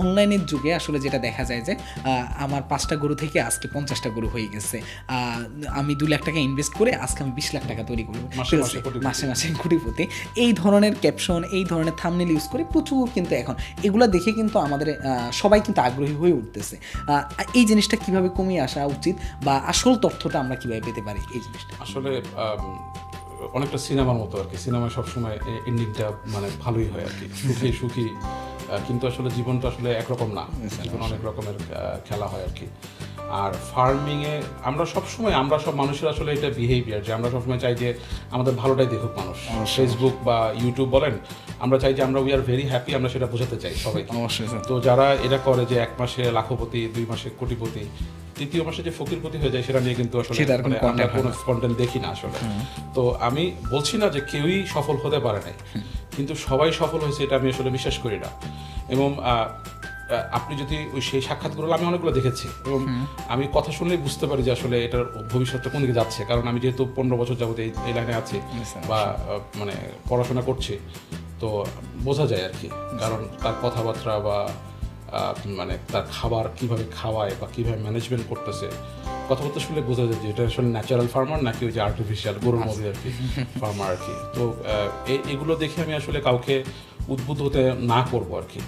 অনলাইনের যুগে আসলে যেটা দেখা যায় যে আমার 5টা গরু থেকে আজকে 50টা গরু হয়ে গেছে, আমি 2 লাখ টাকা ইনভেস্ট করে আজকে আমি 20 লাখ টাকা তৈরি করবো, মাসে মাসে কোটিপতি। এই ধরনের ক্যাপশন, এই ধরনের থাম্বনেল ইউজ করে প্রচুর কিন্তু এখন এগুলো দেখে কিন্তু আমাদের সবাই কিন্তু আগ্রহী হয়ে উঠতেছে। এই জিনিসটা কিভাবে কমিয়ে আসা উচিত বা আসল তথ্যটা আমরা কিভাবে পেতে পারি এই জিনিসটা? আসলে অনেকটা সিনেমার মতো আর কি, সিনেমায় সবসময় এন্ডিংটা মানে ভালোই হয় আর কি, সুখী সুখী, কিন্তু আসলে জীবনটা আসলে একরকম না, জীবন অনেক রকমের খেলা হয় আর কি। আর ফার্মিংয়ে আমরা সব মানুষের আসলে এটা বিহেভিয়ার যে আমরা সবসময় চাই যে আমাদের ভালোটাই দেখুক মানুষ। ফেসবুক বা ইউটিউব বলেন, আমরা চাই যে আমরা উই আর ভেরি হ্যাপি, আমরা সেটা বোঝাতে চাই সবাইকে। তো যারা এটা করে যে 1 মাসে লাখপতি, 2 মাসে কোটিপতি, 3য় মাসে যে ফকিরপতি হয়ে যায়, সেটা নিয়ে কিন্তু আসলে আমরা কোনো কন্টেন্ট দেখি না আসলে। তো আমি বলছি না যে কেউই সফল হতে পারে নাই, কিন্তু সবাই সফল হয়েছে এটা আমি আসলে বিশ্বাস করি না। এবং আপনি যদি ওই সেই সাক্ষাৎগুলো আমি অনেকগুলো দেখেছি, এবং আমি কথা শুনলেই বুঝতে পারি যে আসলে এটার ভবিষ্যৎটা কোন দিকে যাচ্ছে। কারণ আমি যেহেতু 15 বছর যাবত এই লাইনে আছি বা মানে পড়াশোনা করছি, তো বোঝা যায় আর কি। কারণ তার কথাবার্তা বা মানে তার খাবার কিভাবে খাওয়ায় বা কিভাবে ম্যানেজমেন্ট করতেছে, কথাবার্তা শুনলে বোঝা যায় যে এটা আসলে ন্যাচারাল ফার্মার নাকি ওই যে আর্টিফিশিয়াল গরুর মধ্যে আর কি ফার্মার আর কি। তো এগুলো দেখে আমি আসলে কাউকে উদ্বুদ্ধ হতে না করবো আর কি।